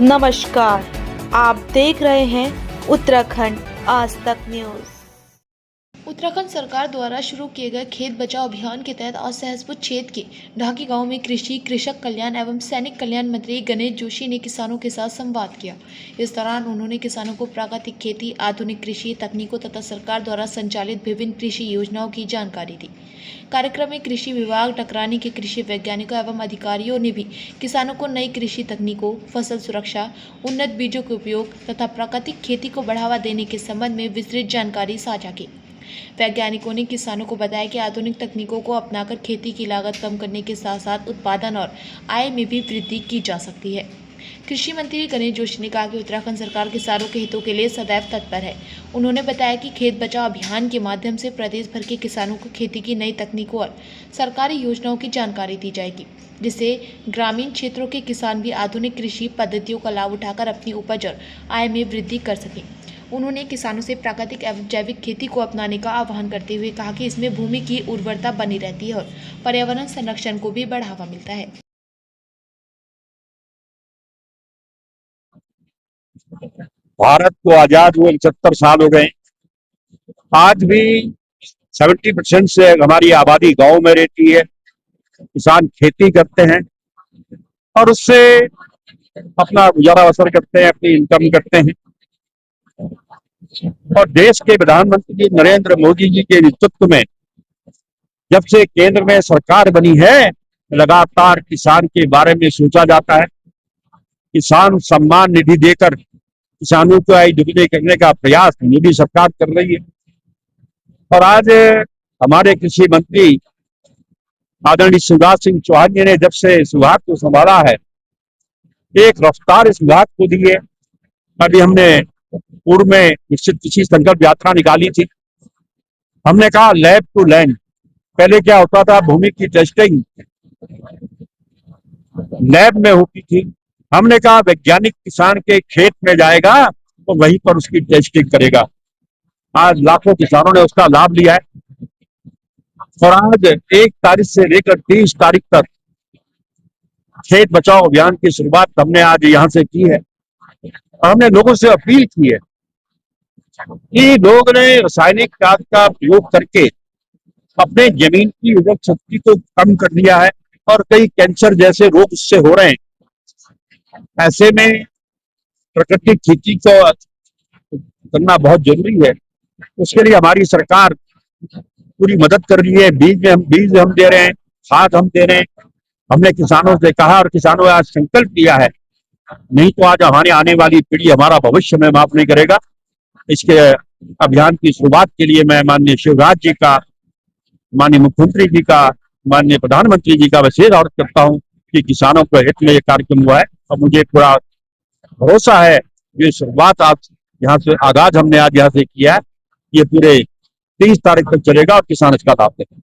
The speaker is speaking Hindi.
नमस्कार, आप देख रहे हैं उत्तराखंड आज तक न्यूज। उत्तराखंड सरकार द्वारा शुरू किए गए खेत बचाओ अभियान के तहत आज सहसपुर क्षेत्र के ढाकी गांव में कृषि कृषक कल्याण एवं सैनिक कल्याण मंत्री गणेश जोशी ने किसानों के साथ संवाद किया। इस दौरान उन्होंने किसानों को प्राकृतिक खेती, आधुनिक कृषि तकनीकों तथा सरकार द्वारा संचालित विभिन्न कृषि योजनाओं की जानकारी दी। कार्यक्रम में कृषि विभाग टकरानी के कृषि वैज्ञानिकों एवं अधिकारियों ने भी किसानों को नई कृषि तकनीकों, फसल सुरक्षा, उन्नत बीजों के उपयोग तथा प्राकृतिक खेती को बढ़ावा देने के संबंध में विस्तृत जानकारी साझा की। वैज्ञानिकों ने किसानों को बताया कि आधुनिक तकनीकों को अपनाकर खेती की लागत कम करने के साथ साथ उत्पादन और आय में भी वृद्धि की जा सकती है। कृषि मंत्री गणेश जोशी ने कहा कि उत्तराखंड सरकार किसानों के हितों के लिए सदैव तत्पर है। उन्होंने बताया कि खेत बचाओ अभियान के माध्यम से प्रदेश भर के किसानों को खेती की नई तकनीकों और सरकारी योजनाओं की जानकारी दी जाएगी, जिससे ग्रामीण क्षेत्रों के किसान भी आधुनिक कृषि पद्धतियों का लाभ उठाकर अपनी उपज और आय में वृद्धि कर सकें। उन्होंने किसानों से प्राकृतिक एवं जैविक खेती को अपनाने का आह्वान करते हुए कहा कि इसमें भूमि की उर्वरता बनी रहती है और पर्यावरण संरक्षण को भी बढ़ावा मिलता है। भारत को आजाद हुए 75 साल हो गए। आज भी 70% से हमारी आबादी गांव में रहती है। किसान खेती करते हैं और उससे अपना गुजारा बसर करते हैं, अपनी इनकम करते हैं। और देश के प्रधानमंत्री नरेंद्र मोदी जी के नेतृत्व में जब से केंद्र में सरकार बनी है, लगातार किसान के बारे में सोचा जाता है। किसान सम्मान निधि देकर किसानों को आय दुगनी करने का प्रयास मोदी सरकार कर रही है। और आज हमारे कृषि मंत्री आदरणीय शिवराज सिंह चौहान जी ने जब से इस विभाग को संभाला है, एक रफ्तार इस विभाग को दी है। अभी हमने पूर्व में निश्चित कृषि संकल्प यात्रा निकाली थी। हमने कहा लैब टू लैंड। पहले क्या होता था, भूमि की टेस्टिंग लैब में होती थी। हमने कहा वैज्ञानिक किसान के खेत में जाएगा तो वहीं पर उसकी टेस्टिंग करेगा। आज लाखों किसानों ने उसका लाभ लिया है और आज 1 तारीख से लेकर 30 तारीख तक खेत बचाओ अभियान की शुरुआत हमने आज यहां से की है। और हमने लोगों से अपील की है कि लोग ने रासायनिक खाद का प्रयोग करके अपने जमीन की उपज शक्ति को कम कर दिया है और कई कैंसर जैसे रोग उससे हो रहे हैं। ऐसे में प्राकृतिक खेती को करना बहुत जरूरी है। उसके लिए हमारी सरकार पूरी मदद कर रही है। बीज हम दे रहे हैं, खाद हम दे रहे हैं। हमने किसानों से कहा और किसानों ने आज संकल्प लिया है, नहीं तो आज हमारी आने वाली पीढ़ी हमारा भविष्य में माफ नहीं करेगा। इसके अभियान की शुरुआत के लिए मैं माननीय शिवराज जी का, माननीय मुख्यमंत्री जी का, माननीय प्रधानमंत्री जी का विशेष आग्रह करता हूं कि किसानों के हित में ये कार्यक्रम हुआ है। और मुझे पूरा भरोसा है ये शुरुआत आज यहाँ से आगाज हमने आज यहाँ से किया है, ये पूरे 30 तारीख तक चलेगा और किसान इसका लाभ देंगे।